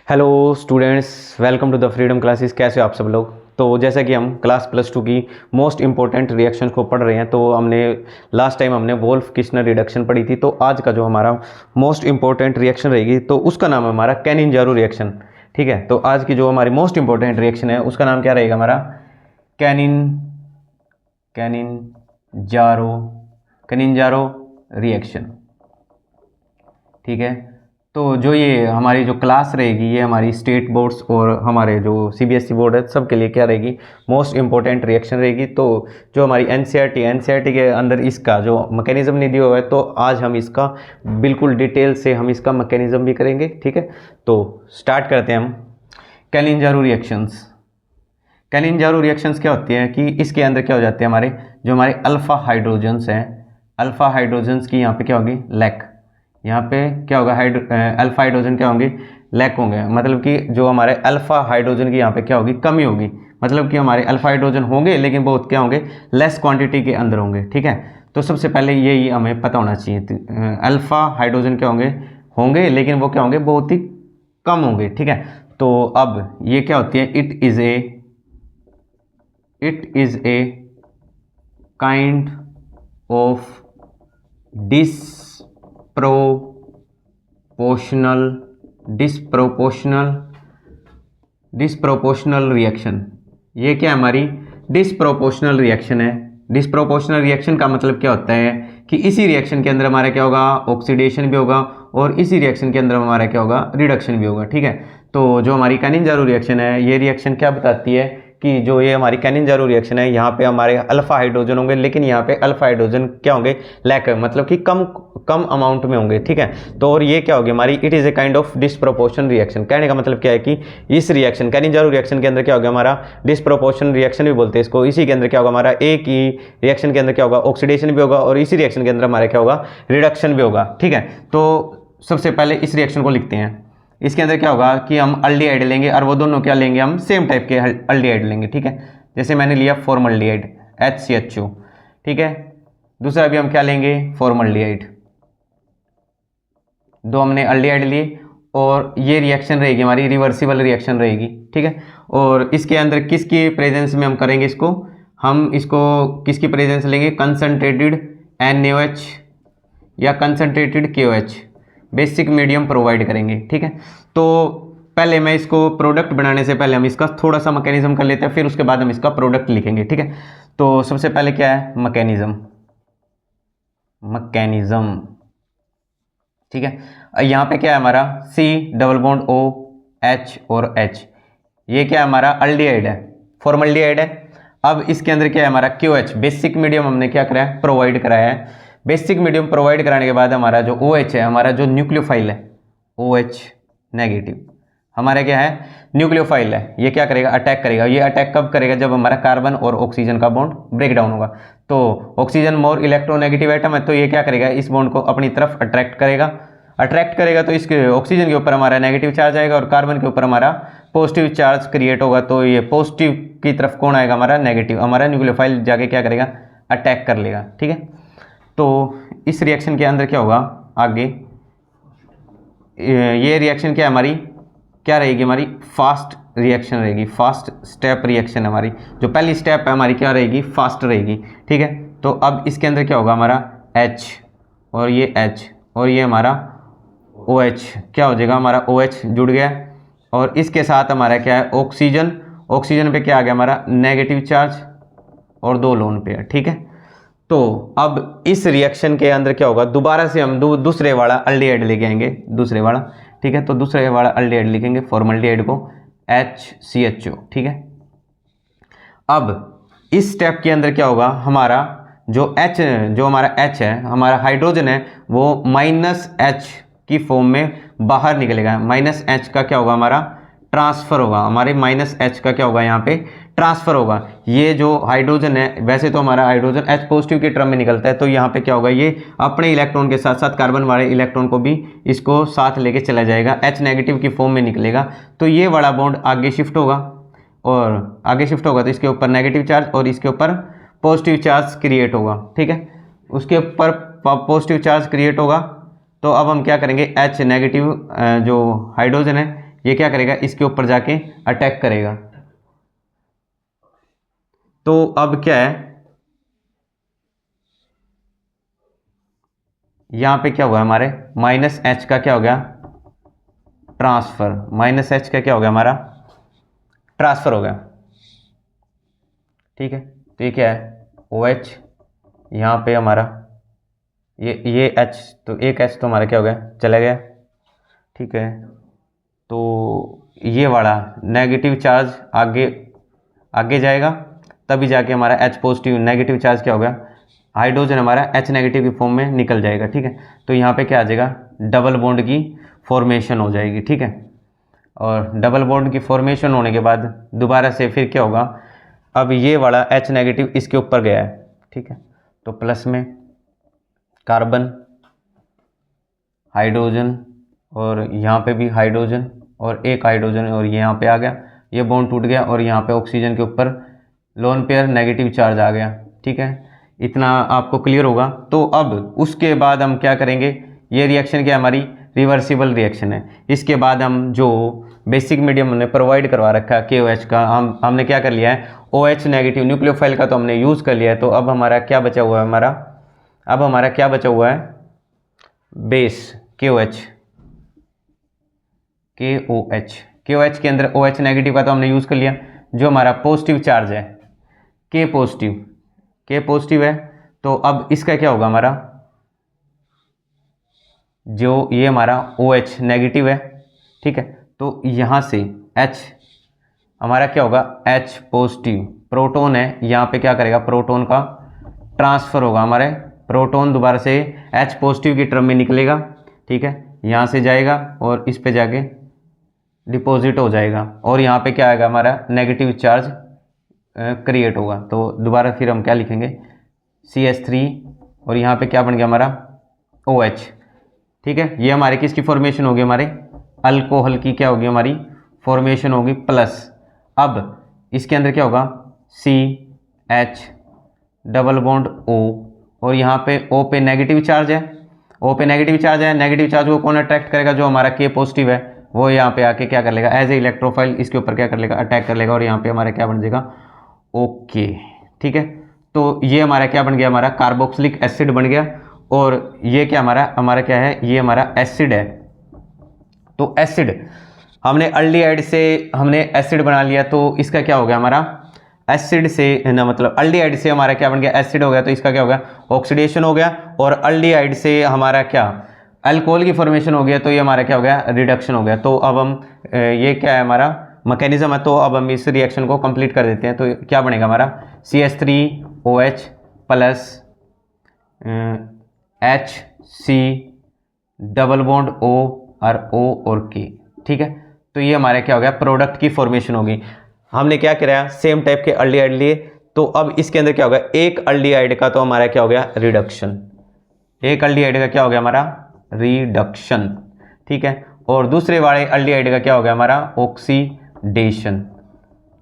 Hello students, welcome to the Freedom Classes. कैसे हो आप सब लोग। तो जैसा कि हम क्लास +2 की मोस्ट इंपॉर्टेंट रिएक्शंस को पढ़ रहे हैं, तो हमने लास्ट टाइम हमने वोल्फ किस्नर रिडक्शन पढ़ी थी। तो आज का जो हमारा मोस्ट इंपॉर्टेंट रिएक्शन रहेगी तो उसका नाम है हमारा कैनिंजारो रिएक्शन। ठीक है, तो आज की जो हमारी मोस्ट इंपॉर्टेंट रिएक्शन है उसका नाम क्या रहेगा हमारा कैनिंजारो रिएक्शन। ठीक है, तो जो ये हमारी जो क्लास रहेगी ये हमारी स्टेट बोर्ड्स और हमारे जो सीबीएसई बोर्ड है सब के लिए क्या रहेगी, मोस्ट इंपॉर्टेंट रिएक्शन रहेगी। तो जो हमारी एनसीईआरटी के अंदर इसका जो मैकेनिज्म नहीं दिया हुआ है, तो आज हम इसका बिल्कुल डिटेल से हम इसका मैकेनिज्म भी करेंगे। ठीक है, तो स्टार्ट करते हैं हम। कैनिंजारो रिएक्शंस क्या होती हैं कि इसके अंदर क्या हो जाते हैं, हमारे अल्फा हाइड्रोजन्स हैं, अल्फा हाइड्रोजन्स की यहाँ पे क्या होगी, लैक। यहाँ पे क्या होगा, अल्फा हाइड्रोजन क्या होंगे, लैक होंगे। मतलब कि जो हमारे अल्फा हाइड्रोजन की यहाँ पे क्या होगी, कमी होगी। मतलब कि हमारे अल्फा हाइड्रोजन होंगे लेकिन बहुत क्या होंगे, लेस क्वांटिटी के अंदर होंगे। ठीक है, तो सबसे पहले यही हमें पता होना चाहिए। अल्फा हाइड्रोजन क्या होंगे लेकिन वो क्या होंगे, बहुत ही कम होंगे। ठीक है, तो अब ये क्या होती है, it is a kind of disproportional reaction. ये क्या है, हमारी डिसप्रोपोर्शनल रिएक्शन है। डिसप्रोपोर्शनल रिएक्शन का मतलब क्या होता है कि इसी रिएक्शन के अंदर हमारा क्या होगा, ऑक्सीडेशन भी होगा और इसी रिएक्शन के अंदर हमारा क्या होगा, रिडक्शन भी होगा। ठीक है, तो जो हमारी कैनिंजारो रिएक्शन है, ये रिएक्शन क्या बताती है कि जो ये हमारी कैनिंजारो रिएक्शन है, यहाँ पे हमारे अल्फा हाइड्रोजन होंगे लेकिन यहाँ पे अल्फा हाइड्रोजन क्या होंगे, लैक, मतलब कि कम अमाउंट में होंगे। ठीक है, तो और ये क्या होगी हमारी, it is a kind of disproportion reaction. कहने का मतलब क्या है कि इस रिएक्शन कैनिंजारो रिएक्शन के अंदर क्या होगा, हमारा डिसप्रोपोर्शन रिएक्शन भी बोलते हैं इसको। इसी के अंदर क्या होगा, हमारा एक ही रिएक्शन के अंदर क्या होगा, ऑक्सीडेशन भी होगा और इसी रिएक्शन के अंदर हमारा क्या होगा, रिडक्शन भी होगा। ठीक है, तो सबसे पहले इस रिएक्शन को लिखते हैं। इसके अंदर क्या होगा कि हम अल्डिहाइड लेंगे और वो दोनों क्या लेंगे, हम सेम टाइप के अल्डिहाइड लेंगे। ठीक है, जैसे मैंने लिया फॉर्मल्डिहाइड HCHO। ठीक है, दूसरा भी हम क्या लेंगे, फॉर्मल्डिहाइड। दो हमने अल्डिहाइड लिए और ये रिएक्शन रहेगी हमारी रिवर्सिबल रिएक्शन रहेगी। ठीक है, और इसके अंदर किसकी प्रेजेंस में हम करेंगे इसको, हम इसको किसकी प्रेजेंस लेंगे, कंसनट्रेटेड NaOH या concentrated KOH basic medium provide करेंगे। ठीक है, तो पहले मैं इसको प्रोडक्ट बनाने से पहले हम इसका थोड़ा सा मैकेनिज्म कर लेते हैं, फिर उसके बाद हम इसका प्रोडक्ट लिखेंगे। ठीक है, तो सबसे पहले क्या है, मैकेनिज्म। ठीक है, यहाँ पे क्या है हमारा C डबल बॉन्ड OH और H, ये क्या है हमारा अल्डिहाइड है, फॉर्मल्डिहाइड है। अब इसके अंदर क्या है हमारा KOH, बेसिक मीडियम हमने क्या कराया है, प्रोवाइड कराया है। बेसिक मीडियम प्रोवाइड कराने के बाद हमारा जो OH है, हमारा जो न्यूक्लियोफाइल है OH नेगेटिव, हमारा क्या है, न्यूक्लियोफाइल है, ये क्या करेगा, अटैक करेगा। ये अटैक कब करेगा, जब हमारा कार्बन और ऑक्सीजन का बॉन्ड ब्रेक डाउन होगा। तो ऑक्सीजन मोर इलेक्ट्रोनेगेटिव एटम है, तो ये क्या करेगा, इस बॉन्ड को अपनी तरफ अट्रैक्ट करेगा। तो इसके ऑक्सीजन के ऊपर हमारा नेगेटिव चार्ज आएगा और कार्बन के ऊपर हमारा पॉजिटिव चार्ज क्रिएट होगा। तो ये पॉजिटिव की तरफ कौन आएगा, हमारा नेगेटिव, हमारा न्यूक्लियोफाइल जाके क्या करेगा, अटैक कर लेगा। ठीक है, तो इस रिएक्शन के अंदर क्या होगा आगे, ये रिएक्शन क्या हमारी क्या रहेगी, हमारी फास्ट रिएक्शन रहेगी, फास्ट स्टेप रिएक्शन हमारी। जो पहली स्टेप है हमारी क्या रहेगी, फास्ट रहेगी। ठीक है, तो अब इसके अंदर क्या होगा, हमारा H और ये H और ये हमारा OH क्या हो जाएगा, हमारा OH जुड़ गया और इसके साथ हमारा क्या है, ऑक्सीजन पे क्या आ गया, हमारा नेगेटिव चार्ज और 2 लोन पेयर। ठीक है, तो अब इस रिएक्शन के अंदर क्या होगा, दोबारा से हम दूसरे वाला अल्डिहाइड लेके आएंगे, दूसरे वाला। ठीक है, तो दूसरे वाला अल्डिहाइड लिखेंगे फॉर्मल्डिहाइड को HCHO। ठीक है, अब इस स्टेप के अंदर क्या होगा, हमारा जो हमारा H है, हमारा हाइड्रोजन है, वो -H की फॉर्म में बाहर निकलेगा। -H का क्या होगा, हमारा ट्रांसफर होगा, हमारे -H का क्या होगा, यहाँ पे ट्रांसफर होगा। ये जो हाइड्रोजन है, वैसे तो हमारा हाइड्रोजन H पॉजिटिव के टर्म में निकलता है, तो यहाँ पे क्या होगा, ये अपने इलेक्ट्रॉन के साथ साथ कार्बन वाले इलेक्ट्रॉन को भी इसको साथ लेके चला जाएगा, H नेगेटिव की फॉर्म में निकलेगा। तो ये वाला बॉन्ड आगे शिफ्ट होगा और आगे शिफ्ट होगा तो इसके ऊपर नेगेटिव चार्ज और इसके ऊपर पॉजिटिव चार्ज क्रिएट होगा। ठीक है, उसके ऊपर पॉजिटिव चार्ज क्रिएट होगा। तो अब हम क्या करेंगे, H नेगेटिव जो हाइड्रोजन है ये क्या करेगा, इसके ऊपर जाके अटैक करेगा। तो अब क्या है, यहां पे क्या हुआ हमारे -H का क्या हो गया, ट्रांसफर। -H का क्या हो गया हमारा, ट्रांसफर हो गया। ठीक है, तो ये क्या है OH, यहाँ पे हमारा ये H, तो एक H तो हमारा क्या हो गया, चला गया। ठीक है, तो ये वाला नेगेटिव चार्ज आगे जाएगा, तभी जाके हमारा H पॉजिटिव, नेगेटिव चार्ज क्या हो गया, हाइड्रोजन हमारा H नेगेटिव की फॉर्म में निकल जाएगा। ठीक है, तो यहाँ पे क्या आ जाएगा, डबल बॉन्ड की फॉर्मेशन हो जाएगी। ठीक है, और डबल बॉन्ड की फॉर्मेशन होने के बाद दोबारा से फिर क्या होगा, अब ये वाला H नेगेटिव इसके ऊपर गया है। ठीक है, तो प्लस में कार्बन, हाइड्रोजन, और यहाँ पे भी हाइड्रोजन और एक हाइड्रोजन, और ये यहाँ पे आ गया, ये बॉन्ड टूट गया, और यहाँ पे ऑक्सीजन के ऊपर लोन पेयर नेगेटिव चार्ज आ गया। ठीक है, इतना आपको क्लियर होगा। तो अब उसके बाद हम क्या करेंगे, ये रिएक्शन क्या हमारी रिवर्सिबल रिएक्शन है। इसके बाद हम जो बेसिक मीडियम हमने प्रोवाइड करवा रखा है KOH का, हमने क्या कर लिया है, OH नेगेटिव न्यूक्लियोफाइल का तो हमने यूज़ कर लिया है। तो अब हमारा क्या बचा हुआ है, अब हमारा क्या बचा हुआ है, बेस KOH के अंदर OH नेगेटिव का तो हमने यूज़ कर लिया। जो हमारा पॉजिटिव चार्ज है K पॉजिटिव है, तो अब इसका क्या होगा हमारा, जो ये हमारा OH नेगेटिव है। ठीक है, तो यहाँ से H हमारा क्या होगा, H पॉजिटिव, प्रोटॉन है, यहाँ पे क्या करेगा, प्रोटॉन का ट्रांसफ़र होगा, हमारे प्रोटॉन दोबारा से H पॉजिटिव की टर्म में निकलेगा। ठीक है, यहाँ से जाएगा और इस पे जाके डिपॉजिट हो जाएगा, और यहाँ पे क्या आएगा, हमारा नेगेटिव चार्ज क्रिएट होगा। तो दोबारा फिर हम क्या लिखेंगे, CH3, और यहाँ पे क्या बन गया हमारा OH। ठीक है, ये हमारे किसकी फॉर्मेशन होगी, हमारे अल्कोहल की क्या होगी, हमारी फॉर्मेशन होगी प्लस। अब इसके अंदर क्या होगा, CH डबल बॉन्ड O, और यहाँ पे O पे नेगेटिव चार्ज है, नेगेटिव चार्ज को कौन अट्रैक्ट करेगा, जो हमारा K पॉजिटिव है, वो यहाँ पे आके क्या कर लेगा, एज ए इलेक्ट्रोफाइल इसके ऊपर क्या कर लेगा, अटैक कर लेगा, और यहाँ पे हमारा क्या बन जाएगा, ओके। ठीक है, तो ये हमारा क्या बन गया, हमारा कार्बोक्सिलिक एसिड बन गया, और ये क्या हमारा क्या है, ये हमारा एसिड है। तो एसिड हमने अल्डिहाइड से हमने एसिड बना लिया, तो इसका क्या हो गया, हमारा एसिड से ना, मतलब अल्डिहाइड से हमारा क्या बन गया, एसिड हो गया, तो इसका क्या हो गया, ऑक्सीडेशन हो गया, और अल्डिहाइड से हमारा क्या अल्कोहल की फॉर्मेशन हो गया, तो ये हमारा क्या हो गया, रिडक्शन हो गया। तो अब हम ये क्या है हमारा मैकेनिज्म है, तो अब हम इस रिएक्शन को कंप्लीट कर देते हैं। तो क्या बनेगा हमारा CH3OH plus HC double bond O और O और K। ठीक है, तो ये हमारा क्या हो गया, प्रोडक्ट की फॉर्मेशन होगी। हमने क्या कराया, सेम टाइप के अल्डिहाइड लिए, तो अब इसके अंदर क्या होगा, एक अल्डिहाइड का तो हमारा क्या हो गया, रिडक्शन, एक अल्डिहाइड का क्या हो गया, हमारा रिडक्शन। ठीक है, और दूसरे वाले अल्डिहाइड का क्या हो गया, हमारा ऑक्सीडेशन।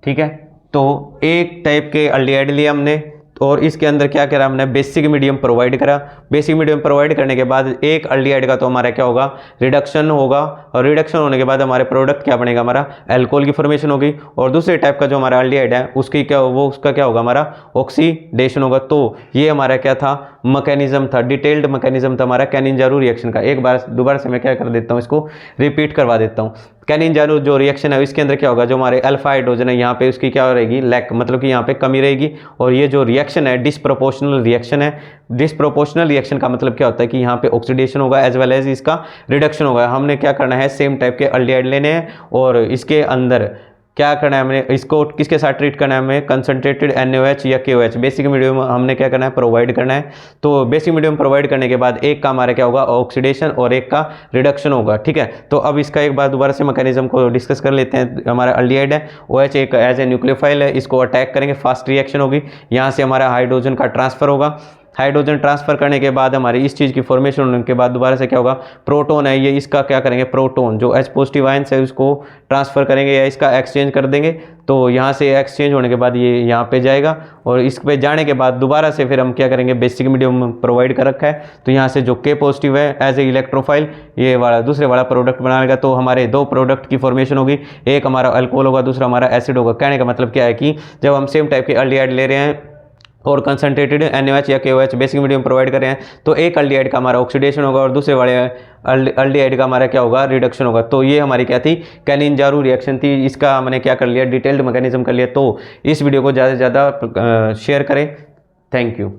ठीक है, तो एक टाइप के अल्डिहाइड लिए हमने, और इसके अंदर क्या करा हमने, बेसिक मीडियम प्रोवाइड करा। बेसिक मीडियम प्रोवाइड करने के बाद एक अल्डिहाइड का तो हमारा क्या होगा, रिडक्शन होगा, और रिडक्शन होने के बाद हमारे प्रोडक्ट क्या बनेगा, हमारा अल्कोहल की फॉर्मेशन होगी, और दूसरे टाइप का जो हमारा अल्डिहाइड है उसकी क्या, वो उसका क्या होगा, हमारा ऑक्सीडेशन होगा। तो ये हमारा क्या था, मैकेनिज्म था, डिटेल्ड मैकेनिज्म था हमारा कैनिंजारो रिएक्शन का। एक बार दोबारा से मैं क्या कर देता हूँ, इसको रिपीट करवा देता हूँ। कैनिंजारो जो रिएक्शन है इसके अंदर क्या होगा, जो हमारे अल्फा हाइड्रोजन है यहाँ पे उसकी क्या रहेगी, लैक, मतलब कि यहाँ पे कमी रहेगी, और ये जो रिएक्शन है डिसप्रोपोर्शनल रिएक्शन है। डिसप्रोपोर्शनल रिएक्शन का मतलब क्या होता है कि यहाँ पे ऑक्सीडेशन होगा एज वेल एज इसका रिडक्शन होगा। हमने क्या करना है, सेम टाइप के अल्डिहाइड लेने हैं, और इसके अंदर क्या करना है, हमने इसको किसके साथ ट्रीट करना है, हमें कंसंट्रेटेड NaOH या KOH बेसिक मीडियम हमने क्या करना है, प्रोवाइड करना है। तो बेसिक मीडियम प्रोवाइड करने के बाद एक का हमारा क्या होगा, ऑक्सीडेशन, और एक का रिडक्शन होगा। ठीक है, तो अब इसका एक बार दोबारा से मैकेनिज्म को डिस्कस कर लेते हैं। हमारा अल्डिहाइड है, OH एक एज ए न्यूक्लियोफाइल है, इसको अटैक करेंगे, फास्ट रिएक्शन होगी, यहाँ से हमारा हाइड्रोजन का ट्रांसफर होगा, हाइड्रोजन ट्रांसफ़र करने के बाद हमारी इस चीज़ की फॉर्मेशन होने के बाद दोबारा से क्या होगा, प्रोटॉन है ये, इसका क्या करेंगे, प्रोटॉन जो H पॉजिटिव आयन है उसको ट्रांसफ़र करेंगे या इसका एक्सचेंज कर देंगे। तो यहाँ से एक्सचेंज होने के बाद ये यहाँ पे जाएगा और इस पे जाने के बाद दोबारा से फिर हम क्या करेंगे, बेसिक मीडियम प्रोवाइड कर रखा है तो यहाँ से जो K पॉजिटिव है एज ए इलेक्ट्रोफाइल ये वाला दूसरे वाला प्रोडक्ट बनाएगा। तो हमारे दो प्रोडक्ट की फॉर्मेशन होगी, एक हमारा अल्कोहल होगा, दूसरा हमारा एसिड होगा। कहने का मतलब क्या है कि जब हम सेम टाइप के एल्डिहाइड ले रहे हैं और कंसनट्रेटेड NaOH या KOH बेसिक मीडियम प्रोवाइड कर रहे हैं तो एक एल्डिहाइड का हमारा ऑक्सीडेशन होगा और दूसरे वाले एल्डिहाइड का हमारा क्या होगा, रिडक्शन होगा। तो ये हमारी क्या थी, कैलिन-जारू रिएक्शन थी। इसका हमने क्या कर लिया, डिटेल्ड मैकेनिज्म कर लिया। तो इस वीडियो को ज़्यादा से ज़्यादा शेयर करें। Thank you.